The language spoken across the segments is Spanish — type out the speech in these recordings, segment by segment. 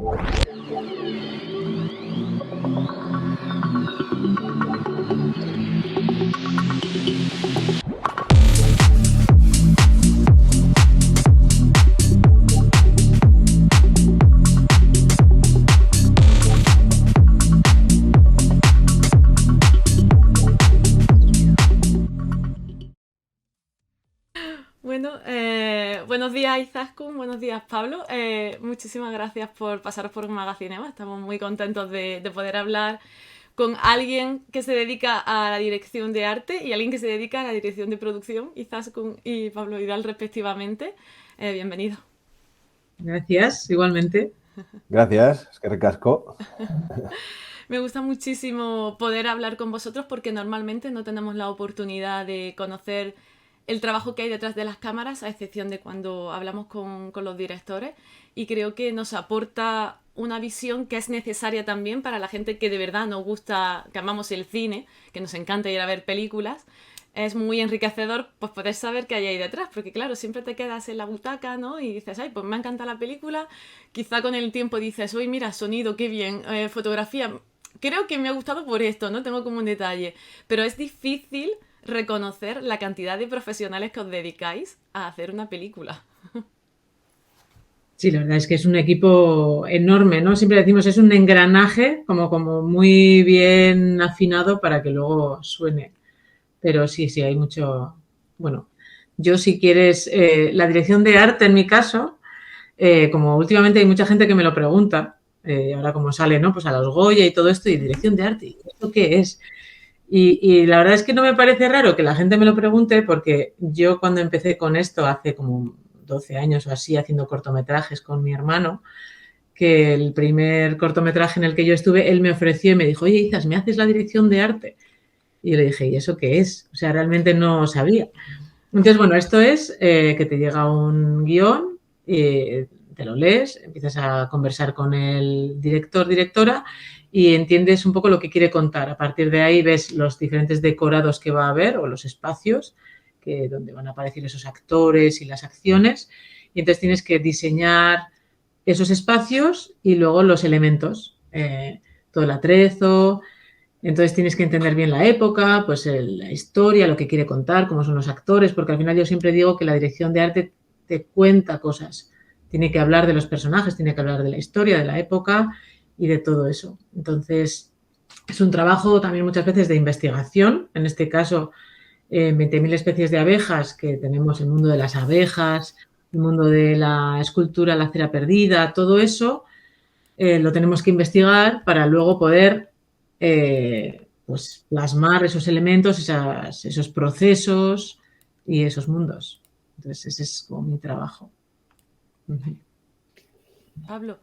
Bueno, buenos días Izaskun, buenos días Pablo. Muchísimas gracias por pasaros por Magacinema. Estamos muy contentos de poder hablar con alguien que se dedica a la dirección de arte y alguien que se dedica a la dirección de producción, Izaskun y Pablo Vidal respectivamente. Bienvenido. Gracias, igualmente. Gracias, es que recasco. Me gusta muchísimo poder hablar con vosotros porque normalmente no tenemos la oportunidad de conocer el trabajo que hay detrás de las cámaras, a excepción de cuando hablamos con los directores, y creo que nos aporta una visión que es necesaria también para la gente que de verdad nos gusta, que amamos el cine, que nos encanta ir a ver películas. Es muy enriquecedor pues poder saber qué hay ahí detrás, porque claro, siempre te quedas en la butaca, ¿no? Y dices, ay, pues me encanta la película. Quizá con el tiempo dices, uy, mira, sonido, qué bien, fotografía. Creo que me ha gustado por esto, ¿no? Tengo como un detalle. Pero es difícil reconocer la cantidad de profesionales que os dedicáis a hacer una película. Sí, la verdad es que es un equipo enorme, ¿no? Siempre decimos es un engranaje como muy bien afinado para que luego suene. Pero sí, sí, hay mucho. Bueno, yo si quieres, la dirección de arte en mi caso, como últimamente hay mucha gente que me lo pregunta, ahora como sale, ¿no? Pues a los Goya y todo esto, y dirección de arte, ¿y esto qué es? Y la verdad es que no me parece raro que la gente me lo pregunte porque yo cuando empecé con esto hace como 12 años o así haciendo cortometrajes con mi hermano, que el primer cortometraje en el que yo estuve, él me ofreció y me dijo, oye, Izas, ¿me haces la dirección de arte? Y yo le dije, ¿y eso qué es? O sea, realmente no sabía. Entonces, bueno, esto es que te llega un guión, te lo lees, empiezas a conversar con el director, directora y entiendes un poco lo que quiere contar. A partir de ahí ves los diferentes decorados que va a haber o los espacios donde van a aparecer esos actores y las acciones. Y entonces tienes que diseñar esos espacios y luego los elementos, todo el atrezo, entonces tienes que entender bien la época, pues la historia, lo que quiere contar, cómo son los actores, porque al final yo siempre digo que la dirección de arte te cuenta cosas. Tiene que hablar de los personajes, tiene que hablar de la historia, de la época y de todo eso. Entonces es un trabajo también muchas veces de investigación. En este caso, 20.000 especies de abejas, que tenemos el mundo de las abejas, el mundo de la escultura, la cera perdida, todo eso lo tenemos que investigar para luego poder pues plasmar esos elementos, esos procesos y esos mundos. Entonces, ese es como mi trabajo. Pablo.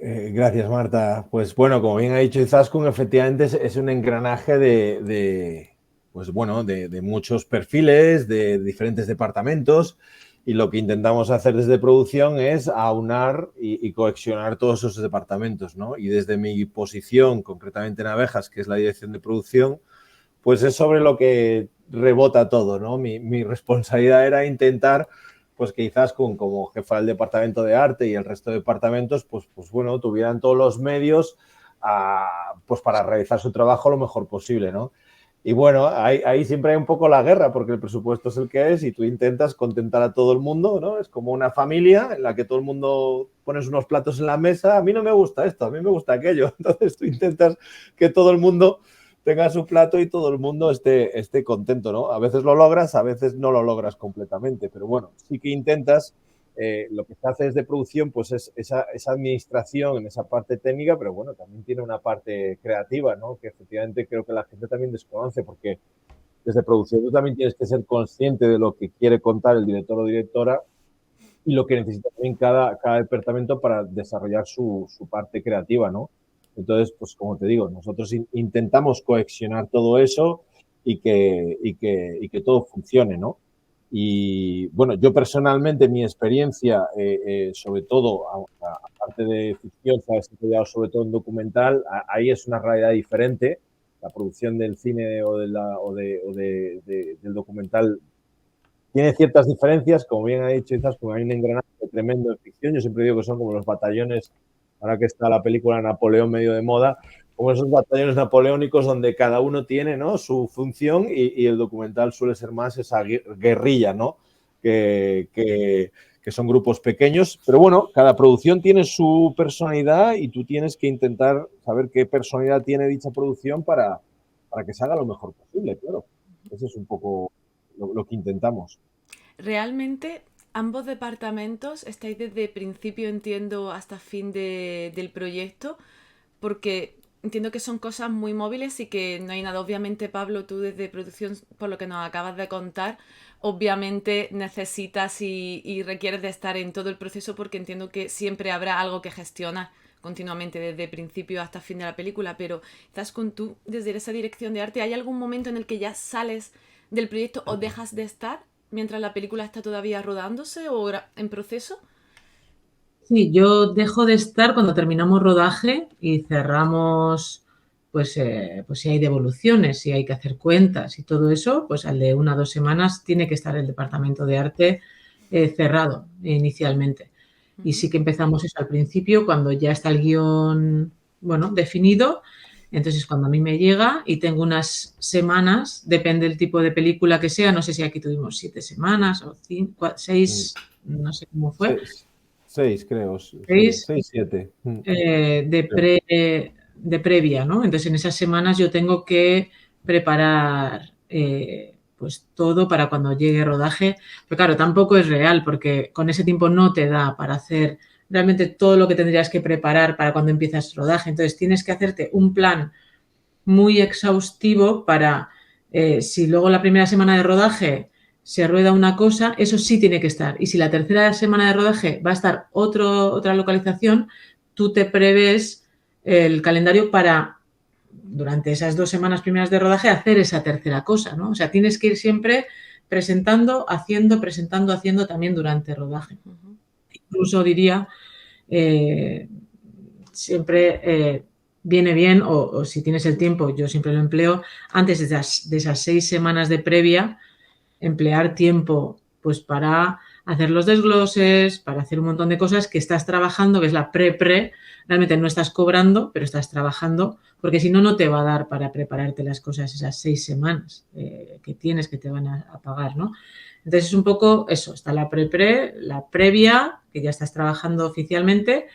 Gracias, Marta. Pues bueno, como bien ha dicho Izaskun, efectivamente es un engranaje pues bueno, de muchos perfiles, de diferentes departamentos, y lo que intentamos hacer desde producción es aunar y cohesionar todos esos departamentos, ¿no? Y desde mi posición, concretamente en Abejas, que es la dirección de producción, pues es sobre lo que rebota todo, ¿no? Mi responsabilidad era intentar, pues quizás como jefa del departamento de arte y el resto de departamentos, pues bueno, tuvieran todos los medios pues para realizar su trabajo lo mejor posible, ¿no? Y bueno, ahí siempre hay un poco la guerra, porque el presupuesto es el que es y tú intentas contentar a todo el mundo, ¿no? Es como una familia en la que todo el mundo pones unos platos en la mesa, a mí no me gusta esto, a mí me gusta aquello. Entonces tú intentas que todo el mundo tenga su plato y todo el mundo esté contento, ¿no? A veces lo logras, a veces no lo logras completamente, pero bueno, sí que intentas. Lo que se hace desde producción pues es esa administración en esa parte técnica, pero bueno, también tiene una parte creativa, ¿no? Que efectivamente creo que la gente también desconoce, porque desde producción tú también tienes que ser consciente de lo que quiere contar el director o directora y lo que necesita también cada departamento para desarrollar su parte creativa, ¿no? Entonces, pues como te digo, nosotros intentamos cohesionar todo eso y que todo funcione, ¿no? Y bueno, yo personalmente, mi experiencia, sobre todo, aparte de ficción, se ha desarrollado sobre todo en documental, ahí es una realidad diferente. La producción del cine del documental tiene ciertas diferencias, como bien ha dicho quizás, como hay un engranaje que tremendo en ficción. Yo siempre digo que son como los batallones, ahora que está la película Napoleón medio de moda, como esos batallones napoleónicos donde cada uno tiene, ¿no?, su función y el documental suele ser más esa guerrilla, ¿no?, que son grupos pequeños, pero bueno, cada producción tiene su personalidad y tú tienes que intentar saber qué personalidad tiene dicha producción para que se haga lo mejor posible, claro. Eso es un poco lo que intentamos. Realmente, ambos departamentos estáis desde principio, entiendo, hasta fin del proyecto, porque entiendo que son cosas muy móviles y que no hay nada. Obviamente, Pablo, tú desde producción, por lo que nos acabas de contar, obviamente necesitas y requieres de estar en todo el proceso porque entiendo que siempre habrá algo que gestionar continuamente desde principio hasta fin de la película, pero estás con tú desde esa dirección de arte. ¿Hay algún momento en el que ya sales del proyecto o dejas de estar mientras la película está todavía rodándose o en proceso? Sí, yo dejo de estar cuando terminamos rodaje y cerramos, pues si hay devoluciones, si hay que hacer cuentas y todo eso, pues al de 1 o 2 semanas tiene que estar el departamento de arte cerrado inicialmente. Y sí que empezamos eso al principio, cuando ya está el guión, bueno, definido. Entonces, cuando a mí me llega y tengo unas semanas, depende del tipo de película que sea, no sé si aquí tuvimos 7 semanas o 5, 6, no sé cómo fue. 6 creo, sí, 6 6, 7. de previa, ¿no? Entonces, en esas semanas yo tengo que preparar pues todo para cuando llegue rodaje. Pero claro, tampoco es real porque con ese tiempo no te da para hacer realmente todo lo que tendrías que preparar para cuando empiezas rodaje. Entonces, tienes que hacerte un plan muy exhaustivo para, si luego la primera semana de rodaje se rueda una cosa, eso sí tiene que estar. Y si la tercera semana de rodaje va a estar otra localización, tú te prevés el calendario para, durante esas 2 semanas primeras de rodaje, hacer esa tercera cosa, ¿no? O sea, tienes que ir siempre presentando, haciendo también durante el rodaje. Incluso diría, siempre viene bien, o si tienes el tiempo, yo siempre lo empleo, antes de esas 6 semanas de previa, emplear tiempo pues para hacer los desgloses, para hacer un montón de cosas que estás trabajando, que es la pre-pre, realmente no estás cobrando, pero estás trabajando, porque si no, no te va a dar para prepararte las cosas esas 6 semanas que tienes, que te van a pagar, ¿no? Entonces es un poco eso, está la pre-pre, la previa, que ya estás trabajando oficialmente,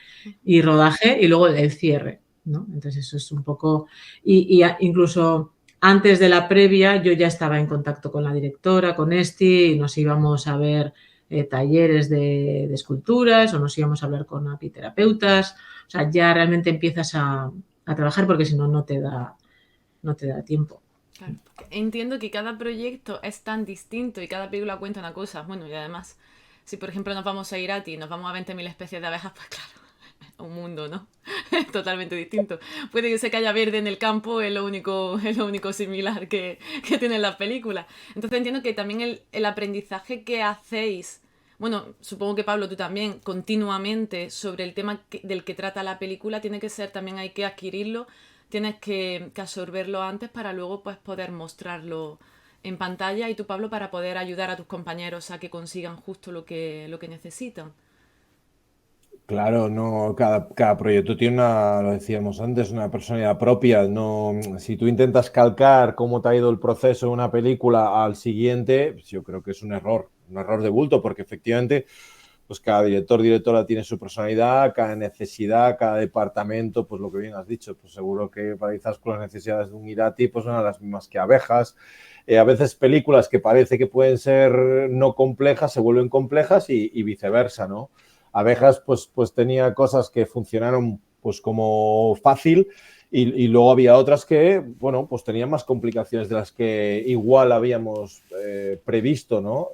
y rodaje, y luego el cierre, ¿no? Entonces eso es un poco, y incluso antes de la previa yo ya estaba en contacto con la directora, con Esti, y nos íbamos a ver talleres de esculturas o nos íbamos a hablar con apiterapeutas. O sea, ya realmente empiezas a trabajar porque si no, no te da tiempo. Claro. Entiendo que cada proyecto es tan distinto y cada película cuenta una cosa. Bueno, y además, si por ejemplo nos vamos a Irati y nos vamos a 20.000 especies de abejas, pues claro, un mundo, ¿no? Totalmente distinto. Puede que se haya verde en el campo, es lo único similar que tiene la película. Entonces entiendo que también el aprendizaje que hacéis, bueno, supongo que Pablo tú también, continuamente sobre el tema del que trata la película, tiene que ser también, hay que adquirirlo, tienes que absorberlo antes para luego pues poder mostrarlo en pantalla y tú, Pablo, para poder ayudar a tus compañeros a que consigan justo lo que necesitan. Claro, no, cada proyecto tiene una, lo decíamos antes, una personalidad propia. No, si tú intentas calcar cómo te ha ido el proceso de una película al siguiente, pues yo creo que es un error de bulto, porque efectivamente, pues cada directora tiene su personalidad, cada necesidad, cada departamento, pues lo que bien has dicho, pues seguro que para con las necesidades de un Irati, pues no son las mismas que abejas. A veces películas que parece que pueden ser no complejas se vuelven complejas y viceversa, ¿no? Abejas pues tenía cosas que funcionaron pues como fácil y luego había otras que, bueno, pues tenían más complicaciones de las que igual habíamos previsto, ¿no?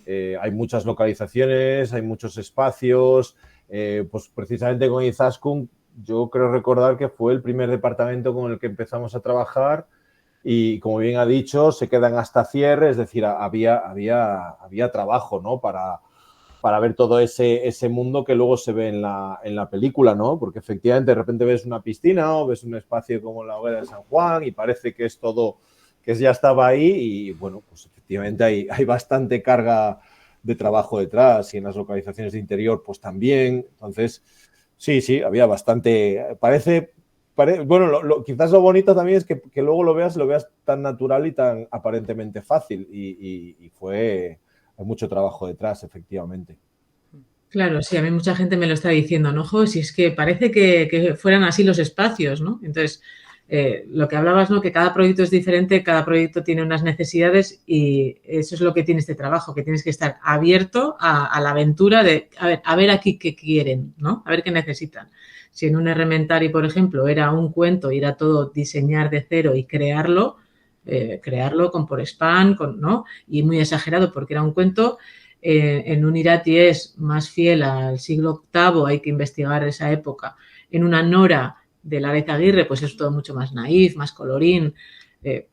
Hay muchas localizaciones, hay muchos espacios, pues precisamente con Izaskun yo creo recordar que fue el primer departamento con el que empezamos a trabajar y como bien ha dicho, se quedan hasta cierre, es decir, había trabajo, ¿no? Para ver todo ese mundo que luego se ve en la película, ¿no? Porque efectivamente de repente ves una piscina o ves un espacio como la hoguera de San Juan y parece que es todo, que ya estaba ahí y bueno, pues efectivamente hay bastante carga de trabajo detrás y en las localizaciones de interior pues también. Entonces, sí, había bastante, bueno, quizás lo bonito también es que luego lo veas tan natural y tan aparentemente fácil y hay mucho trabajo detrás, efectivamente. Claro, sí, a mí mucha gente me lo está diciendo, ¿no? Jo, si es que parece que fueran así los espacios, ¿no? Entonces, lo que hablabas, ¿no? Que cada proyecto es diferente, cada proyecto tiene unas necesidades y eso es lo que tiene este trabajo, que tienes que estar abierto a la aventura de, a ver aquí qué quieren, ¿no? A ver qué necesitan. Si en un Errementari, por ejemplo, era un cuento y era todo diseñar de cero y crearlo con por span, ¿no? Y muy exagerado porque era un cuento. En un Irati es más fiel al siglo VIII, hay que investigar esa época. En una Nora de Lárez Aguirre, pues es todo mucho más naif, más colorín,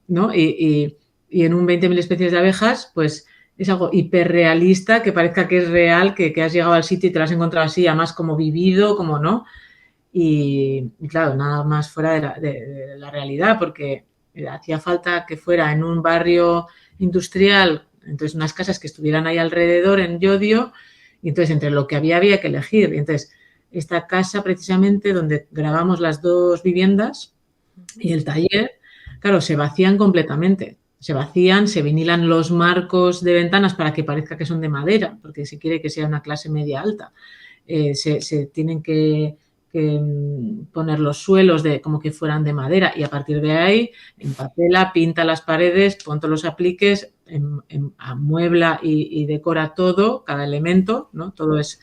¿no? Y en un 20.000 especies de abejas, pues es algo hiperrealista, que parezca que es real, que has llegado al sitio y te lo has encontrado así, además como vivido, como no. Y claro, nada más fuera de la realidad, porque hacía falta que fuera en un barrio industrial, entonces unas casas que estuvieran ahí alrededor en Llodio, y entonces entre lo que había que elegir. Y entonces esta casa precisamente donde grabamos las dos viviendas y el taller, claro, se vacían completamente. Se vacían, se vinilan los marcos de ventanas para que parezca que son de madera, porque se quiere que sea una clase media alta. Se tienen que poner los suelos como que fueran de madera y a partir de ahí empapela, pinta las paredes, pon todos los apliques, amuebla y decora todo, cada elemento, ¿no? Todo es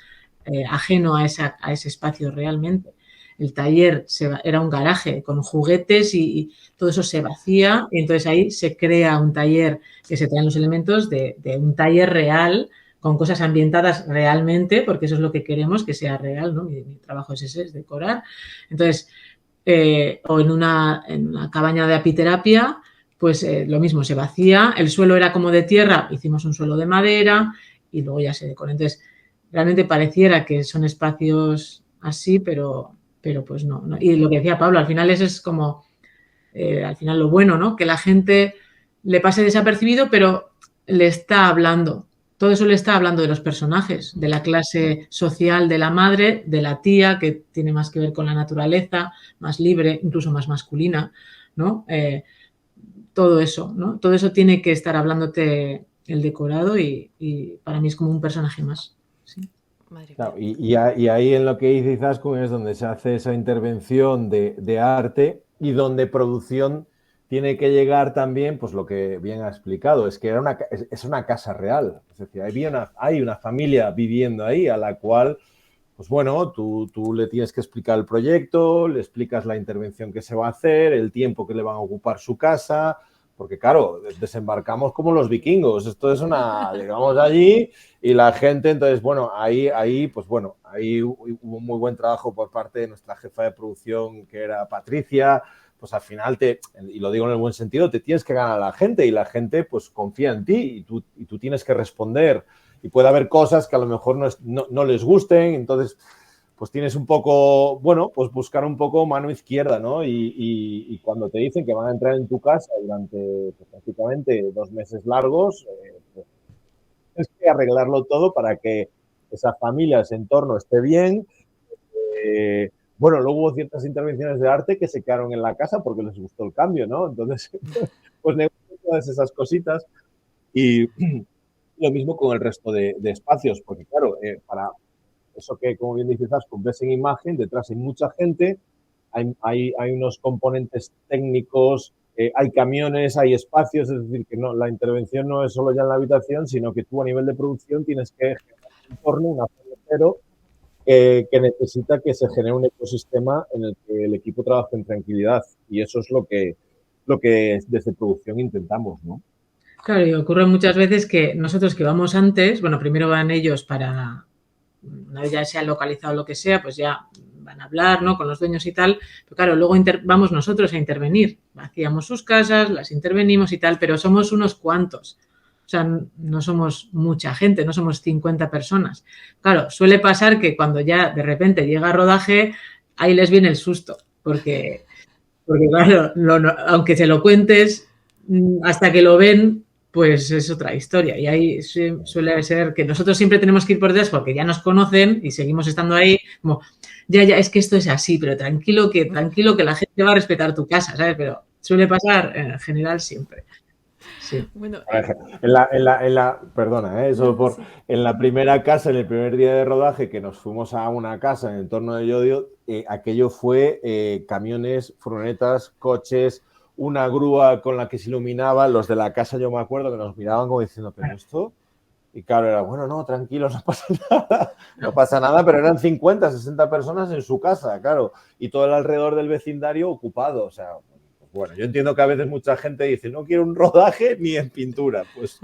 ajeno a ese espacio realmente. El taller era un garaje con juguetes y todo eso se vacía y entonces ahí se crea un taller que se traen los elementos de un taller real con cosas ambientadas realmente, porque eso es lo que queremos, que sea real, ¿no? Mi trabajo es ese, es decorar. Entonces, o en una cabaña de apiterapia, pues lo mismo, se vacía, el suelo era como de tierra, hicimos un suelo de madera y luego ya se decora. Entonces, realmente pareciera que son espacios así, pero pues no. Y lo que decía Pablo, al final es como, al final lo bueno, ¿no? Que la gente le pase desapercibido, pero le está hablando. Todo eso le está hablando de los personajes, de la clase social de la madre, de la tía, que tiene más que ver con la naturaleza, más libre, incluso más masculina, ¿no? Todo eso, ¿no? Todo eso tiene que estar hablándote el decorado y para mí es como un personaje más. ¿Sí? Claro, y ahí en lo que dice Izaskun es donde se hace esa intervención de arte y donde producción tiene que llegar también, pues lo que bien ha explicado, es que es una casa real. Es decir, hay una familia viviendo ahí a la cual, pues bueno, tú le tienes que explicar el proyecto, le explicas la intervención que se va a hacer, el tiempo que le van a ocupar su casa, porque claro, desembarcamos como los vikingos. Esto es llegamos allí y la gente, entonces, bueno, ahí hubo un muy buen trabajo por parte de nuestra jefa de producción, que era Patricia. Pues al final, y lo digo en el buen sentido, te tienes que ganar a la gente y la gente pues confía en ti y tú tienes que responder. Y puede haber cosas que a lo mejor no les gusten, entonces pues tienes un poco, bueno, pues buscar un poco mano izquierda, ¿no? Y cuando te dicen que van a entrar en tu casa durante pues, prácticamente 2 meses largos, pues tienes que arreglarlo todo para que esa familia, ese entorno esté bien. Bueno, luego hubo ciertas intervenciones de arte que se quedaron en la casa porque les gustó el cambio, ¿no? Entonces, pues todas esas cositas y lo mismo con el resto de espacios, porque claro, para eso que, como bien dices, ves en imagen, detrás hay mucha gente, hay unos componentes técnicos, hay camiones, hay espacios, es decir, que no, la intervención no es solo ya en la habitación, sino que tú a nivel de producción tienes que generar un entorno, una zona cero, que necesita que se genere un ecosistema en el que el equipo trabaje en tranquilidad. Y eso es lo que desde producción intentamos, ¿no? Claro, y ocurre muchas veces que nosotros que vamos antes, bueno, primero van ellos para, una vez ya se ha localizado lo que sea, pues ya van a hablar, ¿no? Con los dueños y tal, pero claro, luego vamos nosotros a intervenir. Hacíamos sus casas, las intervenimos y tal, pero somos unos cuantos. O sea, no somos mucha gente, no somos 50 personas. Claro, suele pasar que cuando ya de repente llega rodaje, ahí les viene el susto, porque claro, aunque se lo cuentes, hasta que lo ven, pues es otra historia. Y ahí suele ser que nosotros siempre tenemos que ir por detrás porque ya nos conocen y seguimos estando ahí como, ya, es que esto es así, pero tranquilo que la gente va a respetar tu casa, ¿sabes? Pero suele pasar en general siempre. Sí. Bueno, Perdona, no, eso no, por sí. en la primera casa, en el primer día de rodaje, que nos fuimos a una casa en el entorno de Llodio, aquello fue camiones, furgonetas, coches, una grúa con la que se iluminaba. Los de la casa, yo me acuerdo que nos miraban como diciendo, ¿pero esto? Y claro, era, bueno, no, tranquilos, no pasa nada, no pasa nada, pero eran 50, 60 personas en su casa, claro, y todo el alrededor del vecindario ocupado, o sea, bueno, yo entiendo que a veces mucha gente dice, no quiero un rodaje ni en pintura, pues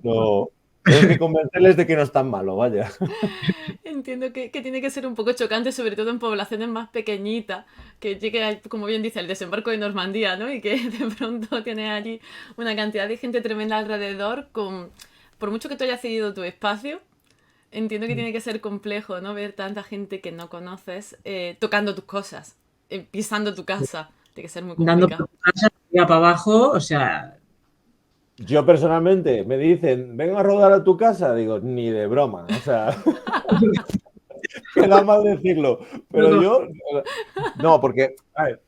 no, tienes que convencerles de que no es tan malo, vaya. Entiendo que tiene que ser un poco chocante, sobre todo en poblaciones más pequeñitas, que llegue, como bien dice, el desembarco de Normandía, ¿no? Y que de pronto tienes allí una cantidad de gente tremenda alrededor, por mucho que tú hayas cedido tu espacio, entiendo que tiene que ser complejo, ¿no? Ver tanta gente que no conoces tocando tus cosas, pisando tu casa. Tiene que ser muy Dando complicado. por tu casa, arriba para abajo, o sea, Yo personalmente me dicen, vengo a rodar a tu casa, digo, ni de broma, o sea, queda mal decirlo, pero yo, no, porque, a ver,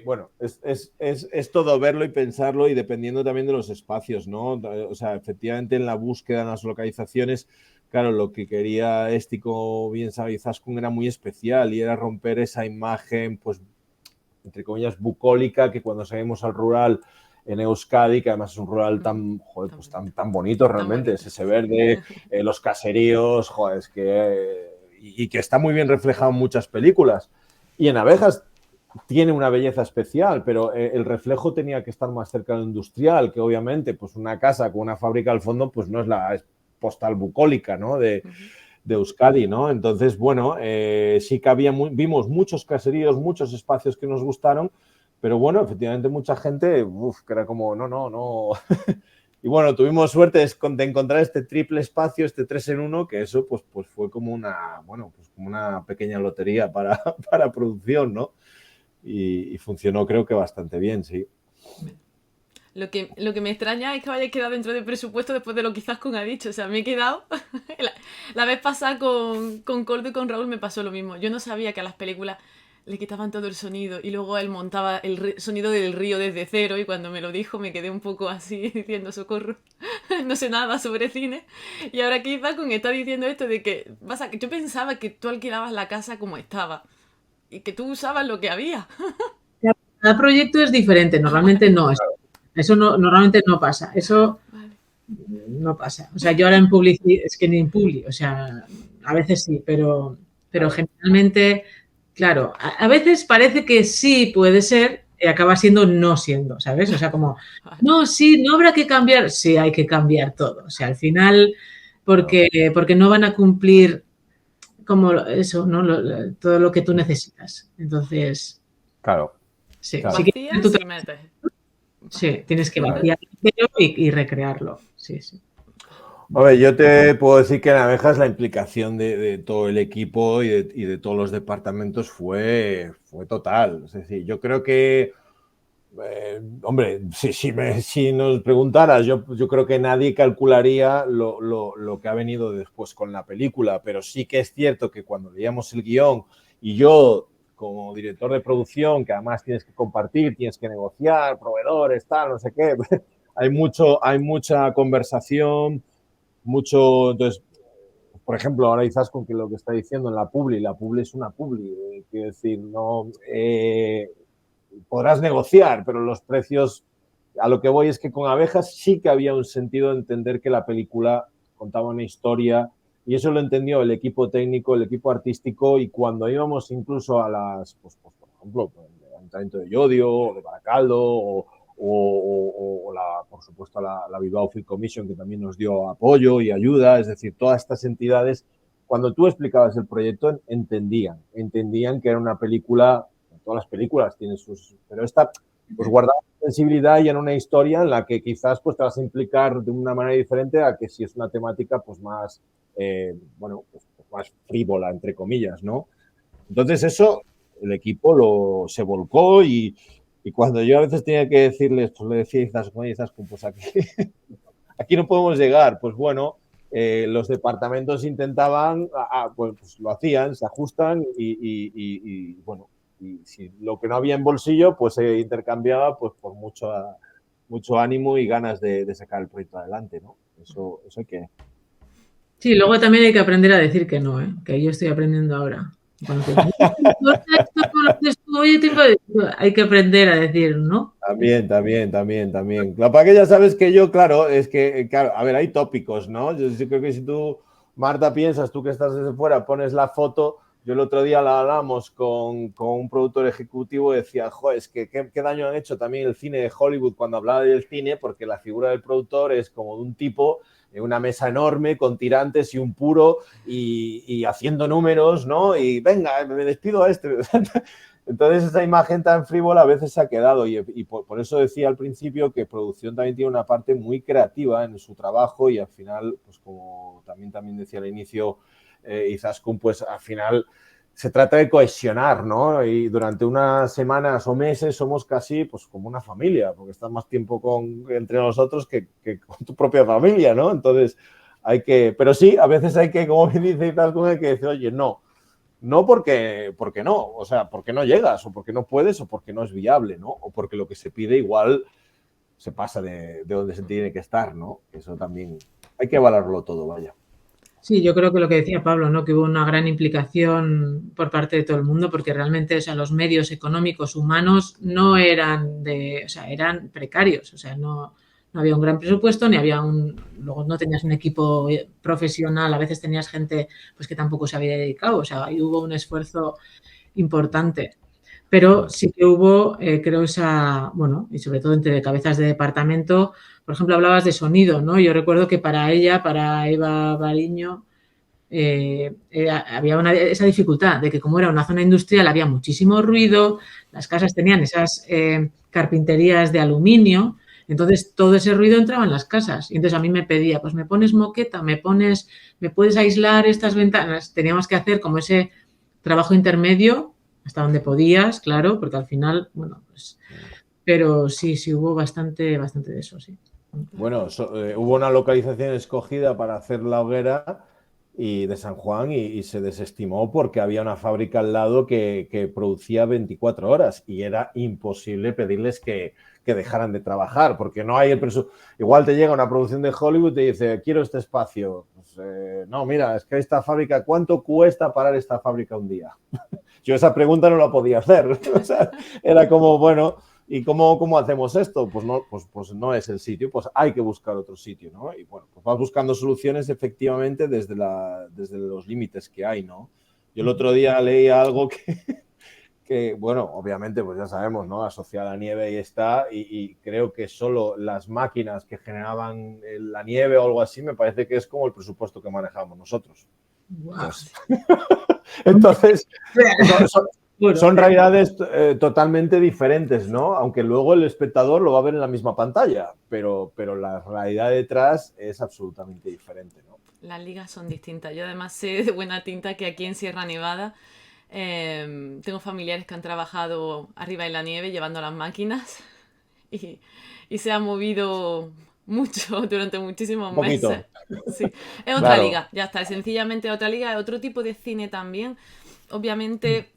bueno, es todo verlo y pensarlo y dependiendo también de los espacios, ¿no? O sea, efectivamente en la búsqueda, en las localizaciones, claro, lo que quería Éstico, bien sabe, Izaskun era muy especial y era romper esa imagen, pues, entre comillas, bucólica, que cuando salimos al rural en Euskadi, que además es un rural tan, joder, pues tan bonito Tan realmente, es bonito. ese verde, los caseríos, joder, es que... y que está muy bien reflejado en muchas películas. Y en Abejas tiene una belleza especial, pero el reflejo tenía que estar más cerca de lo industrial, que obviamente pues una casa con una fábrica al fondo pues no es la postal bucólica, ¿no? De Euskadi, ¿no? Entonces, bueno, sí que vimos muchos caseríos, muchos espacios que nos gustaron, pero bueno, efectivamente mucha gente, que era como, no. Y bueno, tuvimos suerte de encontrar este triple espacio, este 3 en 1, que eso pues fue como una, bueno, pues como una pequeña lotería para producción, ¿no? Y funcionó creo que bastante bien, sí. Lo que me extraña es que vaya a quedar dentro del presupuesto después de lo que Izaskun ha dicho. O sea, me he quedado. La vez pasada con Coldo y con Raúl me pasó lo mismo. Yo no sabía que a las películas le quitaban todo el sonido y luego él montaba el sonido del río desde cero y cuando me lo dijo me quedé un poco así diciendo socorro. No sé nada sobre cine. Y ahora que Izaskun está diciendo esto de que yo pensaba que tú alquilabas la casa como estaba y que tú usabas lo que había. cada proyecto es diferente, Ah, normalmente vale, no, eso no, normalmente no pasa, eso vale. no pasa. O sea, yo ahora en publicidad, es que ni en publi, o sea, a veces sí, pero generalmente, claro, a veces parece que sí puede ser y acaba siendo no siendo, ¿sabes? O sea, como, Vale. no, sí, no habrá que cambiar, sí hay que cambiar todo. O sea, al final, Claro. porque no van a cumplir como eso, ¿no? Todo lo que tú necesitas. Entonces, Claro, sí, claro, sí que tu Vacías y trabajo, metes. Vale. sí, tienes que claro. vaciar y recrearlo. Sí, sí. A ver, yo te puedo decir que en Abejas la implicación de todo el equipo y de todos los departamentos fue total. Es decir, yo creo que, hombre, si nos preguntaras, yo creo que nadie calcularía lo que ha venido después con la película, pero sí que es cierto que cuando leíamos el guión y yo, como director de producción, que además tienes que compartir, tienes que negociar, proveedores, tal, no sé qué, hay mucha conversación mucho, entonces, por ejemplo, ahora quizás con que lo que está diciendo en la publi es una publi, quiero decir, no podrás negociar, pero los precios, a lo que voy es que con Abejas sí que había un sentido de entender que la película contaba una historia y eso lo entendió el equipo técnico, el equipo artístico y cuando íbamos incluso a las, pues por ejemplo, el Ayuntamiento de Llodio o de Baracaldo por supuesto, la Bilbao Film Commission, que también nos dio apoyo y ayuda, es decir, todas estas entidades, cuando tú explicabas el proyecto, entendían que era una película, todas las películas tienen sus, pero esta, pues guardaba sensibilidad y en una historia en la que quizás pues te vas a implicar de una manera diferente a que si es una temática pues más, bueno, pues más frívola, entre comillas, ¿no? Entonces eso, el equipo se volcó Y cuando yo a veces tenía que decirles, pues le decía Izaskun, pues aquí no podemos llegar. Pues bueno, los departamentos intentaban, pues lo hacían, se ajustan y bueno, y si lo que no había en bolsillo, pues se intercambiaba pues por mucho ánimo y ganas de sacar el proyecto adelante, ¿no? Eso hay que... Sí, luego también hay que aprender a decir que no, ¿eh? Que yo estoy aprendiendo ahora. Cuando te dicen, esto no lo haces tú, oye, hay que aprender a decir no. También. La para que ya sabes que yo, claro, es que, claro, a ver, hay tópicos, ¿no? Yo sí creo que si tú, Marta, piensas, tú que estás desde fuera, pones la foto, yo el otro día la hablamos con un productor ejecutivo y decía, joder, es que qué daño han hecho también el cine de Hollywood cuando hablaba del cine, porque la figura del productor es como de un tipo en una mesa enorme con tirantes y un puro y haciendo números, ¿no? Y venga, me despido a este. Entonces esa imagen tan frívola a veces se ha quedado y por eso decía al principio que producción también tiene una parte muy creativa en su trabajo y al final, pues como también decía al inicio Izaskun, pues al final se trata de cohesionar, ¿no? Y durante unas semanas o meses somos casi pues como una familia, porque estás más tiempo entre nosotros que con tu propia familia, ¿no? Entonces pero sí, a veces hay que, como bien dice Izaskun, hay que decir, oye, no porque no, o sea, porque no llegas, o porque no puedes, o porque no es viable, ¿no? O porque lo que se pide igual se pasa de donde se tiene que estar, ¿no? Eso también hay que valorarlo todo, vaya. Sí, yo creo que lo que decía Pablo, ¿no? Que hubo una gran implicación por parte de todo el mundo, porque realmente, o sea, los medios económicos humanos no eran o sea, eran precarios, o sea, no había un gran presupuesto, ni había luego no tenías un equipo profesional, a veces tenías gente pues que tampoco se había dedicado, o sea, ahí hubo un esfuerzo importante. Pero sí que hubo, creo, bueno, y sobre todo entre cabezas de departamento, por ejemplo, hablabas de sonido, ¿no? Yo recuerdo que para ella, para Eva Bariño, había esa dificultad de que como era una zona industrial había muchísimo ruido, las casas tenían esas carpinterías de aluminio, entonces todo ese ruido entraba en las casas. Y entonces a mí me pedía, pues me pones moqueta, me puedes aislar estas ventanas. Teníamos que hacer como ese trabajo intermedio hasta donde podías, claro, porque al final, bueno, pues, pero sí, hubo bastante de eso, sí. Bueno, hubo una localización escogida para hacer la hoguera de San Juan y se desestimó porque había una fábrica al lado que producía 24 horas y era imposible pedirles que dejaran de trabajar porque no hay el presupuesto. Igual te llega una producción de Hollywood y te dice, quiero este espacio. Pues, no, mira, es que esta fábrica, ¿cuánto cuesta parar esta fábrica un día? Yo esa pregunta no la podía hacer. O sea, era como, bueno, ¿y cómo hacemos esto? Pues no es el sitio, pues hay que buscar otro sitio, ¿no? Y bueno, pues vas buscando soluciones efectivamente desde los límites que hay, ¿no? Yo el otro día leí algo que, bueno, obviamente, pues ya sabemos, ¿no? Asociada a la nieve y está, y creo que solo las máquinas que generaban la nieve o algo así, me parece que es como el presupuesto que manejamos nosotros. Wow. Entonces, Bueno, son realidades totalmente diferentes, ¿no? Aunque luego el espectador lo va a ver en la misma pantalla, pero la realidad detrás es absolutamente diferente, ¿no? Las ligas son distintas. Yo además sé de buena tinta que aquí en Sierra Nevada tengo familiares que han trabajado arriba en la nieve llevando las máquinas y se ha movido mucho durante muchísimos Un poquito. meses. Sí. Es otra Claro. liga, ya está, es sencillamente otra liga, es otro tipo de cine también. Obviamente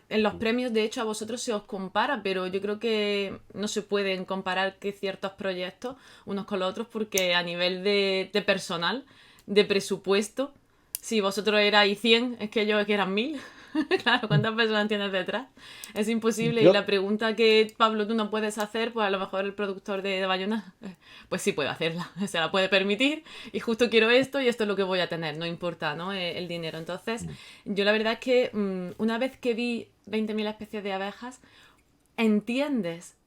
en los premios de hecho a vosotros se os compara, pero yo creo que no se pueden comparar que ciertos proyectos unos con los otros porque a nivel de personal, de presupuesto, si vosotros erais 100, es que ellos que eran 1000. Claro, ¿cuántas personas tienes detrás? Es imposible. Y Yo, la pregunta que, Pablo, tú no puedes hacer, pues a lo mejor el productor de Bayona, pues sí puede hacerla, se la puede permitir. Y justo quiero esto y esto es lo que voy a tener, no importa, ¿no? El dinero. Entonces, yo la verdad es que una vez que vi 20.000 especies de abejas, entiendes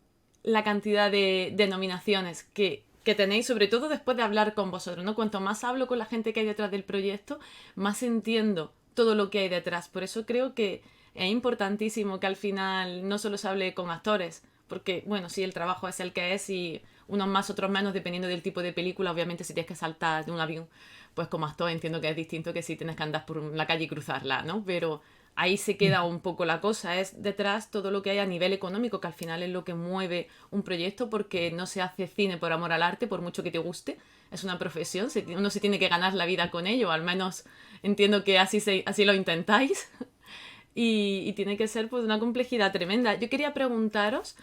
la cantidad de nominaciones que tenéis, sobre todo después de hablar con vosotros, ¿no? Cuanto más hablo con la gente que hay detrás del proyecto, más entiendo todo lo que hay detrás. Por eso creo que es importantísimo que al final no solo se hable con actores, porque, bueno, sí, el trabajo es el que es y unos más, otros menos, dependiendo del tipo de película. Obviamente, si tienes que saltar de un avión, pues como actor entiendo que es distinto que si tienes que andar por la calle y cruzarla, ¿no? Pero ahí se queda un poco la cosa. Es detrás todo lo que hay a nivel económico, que al final es lo que mueve un proyecto, porque no se hace cine por amor al arte, por mucho que te guste. Es una profesión, uno se tiene que ganar la vida con ello, al menos entiendo que así lo intentáis. Y tiene que ser pues una complejidad tremenda. Yo quería preguntaros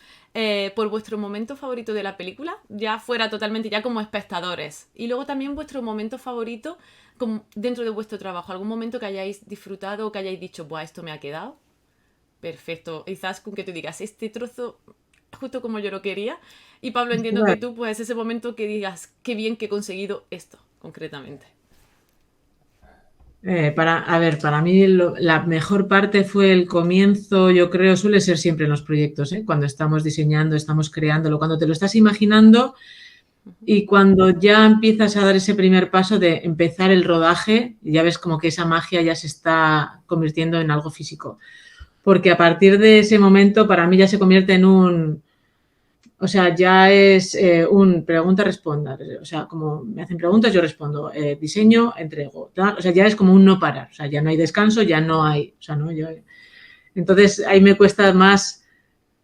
por vuestro momento favorito de la película, ya fuera totalmente ya como espectadores. Y luego también vuestro momento favorito dentro de vuestro trabajo. ¿Algún momento que hayáis disfrutado o que hayáis dicho, buah, esto me ha quedado? Perfecto. Quizás con que tú digas, este trozo justo como yo lo quería. Y Pablo, entiendo que tú, pues ese momento que digas, qué bien que he conseguido esto, concretamente. Para mí la mejor parte fue el comienzo, yo creo, suele ser siempre en los proyectos, ¿eh? Cuando estamos diseñando, estamos creándolo, cuando te lo estás imaginando y cuando ya empiezas a dar ese primer paso de empezar el rodaje, ya ves como que esa magia ya se está convirtiendo en algo físico. Porque a partir de ese momento para mí ya se convierte en o sea, ya es un pregunta-responda. O sea, como me hacen preguntas, yo respondo. Diseño, entrego. Tal. O sea, ya es como un no parar. O sea, ya no hay descanso, ya no hay. O sea, no, entonces, ahí me cuesta más.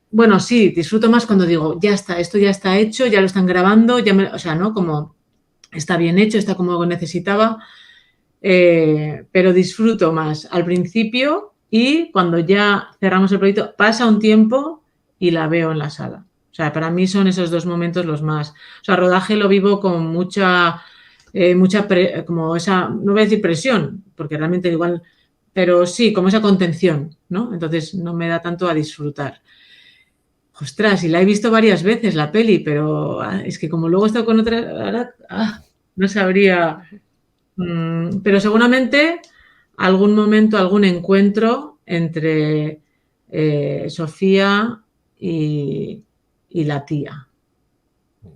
Bueno, sí, disfruto más cuando digo, ya está, esto ya está hecho, ya lo están grabando, o sea, ¿no? Como está bien hecho, está como necesitaba. Pero disfruto más al principio y cuando ya cerramos el proyecto, pasa un tiempo y la veo en la sala. O sea, para mí son esos dos momentos los más. O sea, rodaje lo vivo con como esa, no voy a decir presión, porque realmente igual, pero sí, como esa contención, ¿no? Entonces no me da tanto a disfrutar. Ostras, y la he visto varias veces la peli, pero es que como luego he estado con otras, ahora, no sabría. Pero seguramente algún momento, algún encuentro entre Sofía y la tía.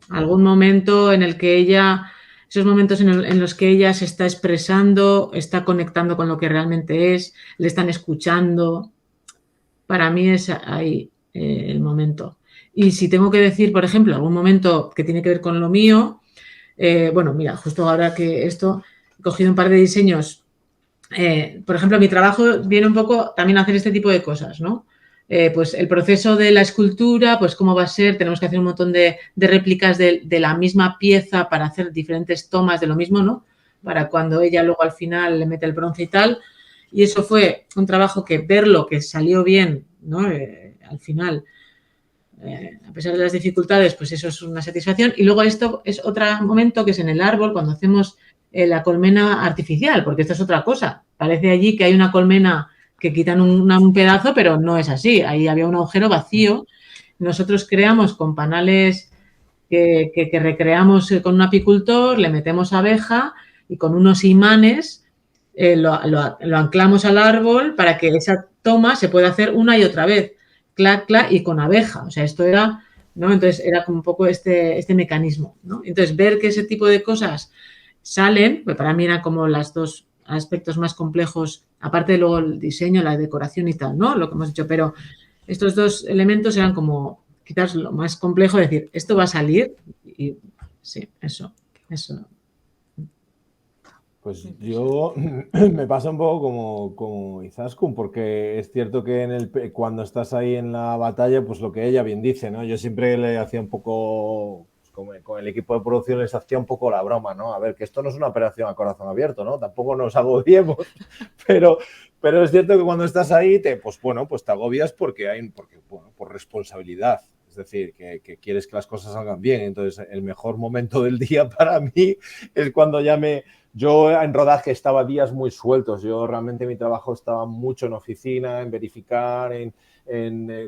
Algún momento en el que esos momentos en los que ella se está expresando, está conectando con lo que realmente es, le están escuchando. Para mí es ahí el momento. Y si tengo que decir, por ejemplo, algún momento que tiene que ver con lo mío, bueno, mira, justo ahora que esto, he cogido un par de diseños. Por ejemplo, mi trabajo viene un poco también a hacer este tipo de cosas, ¿no? Pues el proceso de la escultura, pues cómo va a ser, tenemos que hacer un montón de réplicas de la misma pieza para hacer diferentes tomas de lo mismo, ¿no? Para cuando ella luego al final le mete el bronce y tal. Y eso fue un trabajo que verlo, que salió bien, ¿no? Al final, a pesar de las dificultades, pues eso es una satisfacción. Y luego esto es otro momento que es en el árbol, cuando hacemos la colmena artificial, porque esto es otra cosa. Parece allí que hay una colmena que quitan un pedazo, pero no es así. Ahí había un agujero vacío. Nosotros creamos con panales que recreamos con un apicultor, le metemos abeja y con unos imanes lo anclamos al árbol para que esa toma se pueda hacer una y otra vez, clac, clac, y con abeja. O sea, esto era, ¿no? Entonces era como un poco este mecanismo, ¿no? Entonces ver que ese tipo de cosas salen, pues para mí eran como los dos aspectos más complejos, aparte de luego el diseño, la decoración y tal, ¿no? Lo que hemos hecho, pero estos dos elementos eran como quizás lo más complejo, decir, esto va a salir y sí, eso. Pues yo me pasa un poco como Izaskun, porque es cierto que cuando estás ahí en la batalla, pues lo que ella bien dice, ¿no? Yo siempre le hacía un poco, pues con el equipo de producción les hacía un poco la broma, ¿no? A ver, que esto no es una operación a corazón abierto, ¿no? Tampoco nos agobiemos, pero es cierto que cuando estás ahí, pues te agobias porque por responsabilidad. Es decir, que quieres que las cosas salgan bien. Entonces, el mejor momento del día para mí es cuando yo en rodaje estaba días muy sueltos. Yo realmente mi trabajo estaba mucho en oficina, en verificar,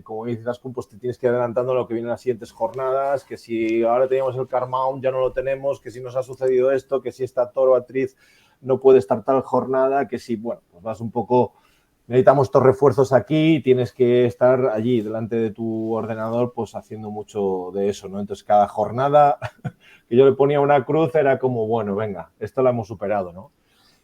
como dices, pues te tienes que ir adelantando lo que vienen las siguientes jornadas, que si ahora teníamos el car mount ya no lo tenemos, que si nos ha sucedido esto, que si esta actor o actriz no puede estar tal jornada, que si, bueno, pues vas un poco... Necesitamos estos refuerzos aquí, tienes que estar allí delante de tu ordenador pues haciendo mucho de eso, ¿no? Entonces cada jornada que yo le ponía una cruz era como, bueno, venga, esto lo hemos superado, ¿no?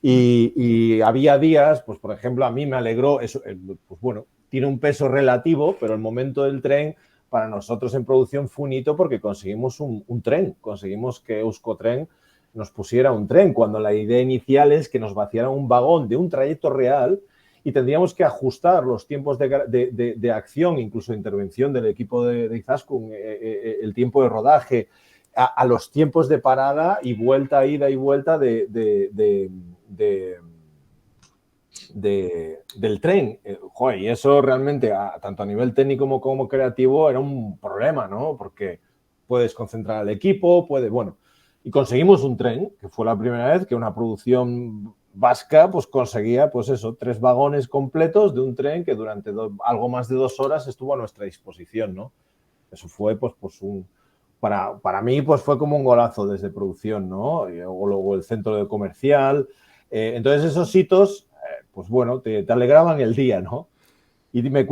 Y había días, pues por ejemplo, a mí me alegró, eso, pues bueno, tiene un peso relativo, pero el momento del tren para nosotros en producción fue un hito porque conseguimos un tren, conseguimos que Euskotren nos pusiera un tren, cuando la idea inicial es que nos vaciaran un vagón de un trayecto real y tendríamos que ajustar los tiempos de acción, incluso de intervención del equipo de Izaskun, el tiempo de rodaje, a los tiempos de parada y vuelta, ida y vuelta del tren. Joder, y eso realmente, tanto a nivel técnico como creativo, era un problema, ¿no? Porque puedes concentrar al equipo, bueno. Y conseguimos un tren, que fue la primera vez que una producción vasca pues conseguía, pues eso, 3 vagones completos de un tren que durante algo más de 2 horas estuvo a nuestra disposición, ¿no? Eso fue, pues para mí, pues fue como un golazo desde producción, ¿no? Y luego el centro de comercial. Entonces, esos hitos, pues bueno, te alegraban el día, ¿no? Y me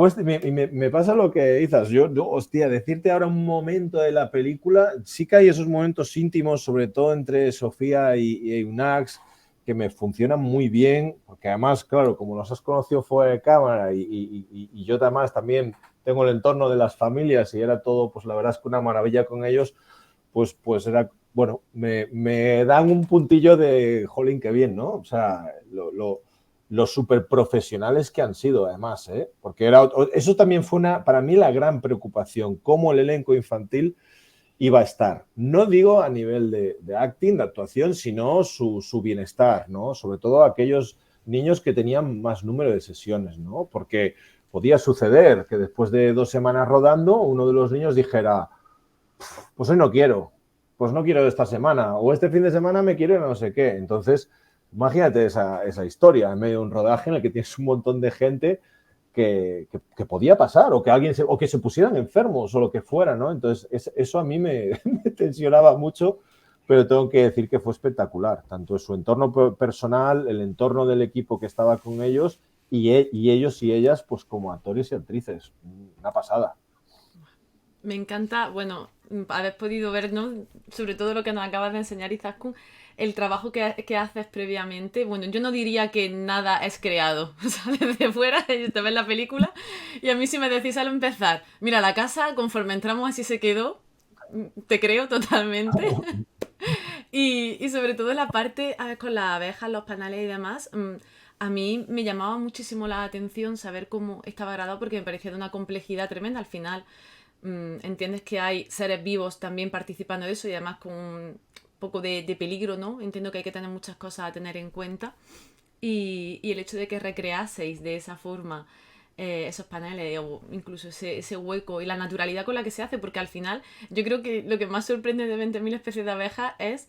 pasa lo que dices. Yo, hostia, decirte ahora un momento de la película, sí que hay esos momentos íntimos, sobre todo entre Sofía y Eunax, que me funcionan muy bien, porque además, claro, como los has conocido fuera de cámara y yo además también tengo el entorno de las familias y era todo, pues la verdad es que una maravilla con ellos, pues era, bueno, me dan un puntillo de, jolín, qué bien, ¿no? O sea, los súper profesionales que han sido, además, ¿eh? Porque eso también fue para mí la gran preocupación, cómo el elenco infantil iba a estar. No digo a nivel de acting, de actuación, sino su bienestar, ¿no? Sobre todo aquellos niños que tenían más número de sesiones, ¿no? Porque podía suceder que después de 2 semanas rodando, uno de los niños dijera, pues hoy no quiero, pues no quiero esta semana, o este fin de semana me quiero no sé qué. Entonces, imagínate esa historia en medio de un rodaje en el que tienes un montón de gente que podía pasar, o que se pusieran enfermos o lo que fuera, ¿no? Entonces, eso a mí me tensionaba mucho, pero tengo que decir que fue espectacular, tanto su entorno personal, el entorno del equipo que estaba con ellos, y ellos y ellas, pues como actores y actrices. Una pasada. Me encanta, bueno, haber podido ver, ¿no? Sobre todo lo que nos acabas de enseñar, Izaskun, el trabajo que haces previamente. Bueno, yo no diría que nada es creado, o sea, desde fuera te ves la película y a mí si me decís al empezar, mira, la casa conforme entramos así se quedó, te creo totalmente. Y sobre todo la parte con las abejas, los panales y demás, a mí me llamaba muchísimo la atención saber cómo estaba grabado porque me parecía de una complejidad tremenda. Al final entiendes que hay seres vivos también participando de eso y además con un poco de peligro, ¿no? Entiendo que hay que tener muchas cosas a tener en cuenta. Y el hecho de que recreaseis de esa forma esos paneles o incluso ese hueco y la naturalidad con la que se hace, porque al final yo creo que lo que más sorprende de 20.000 especies de abejas es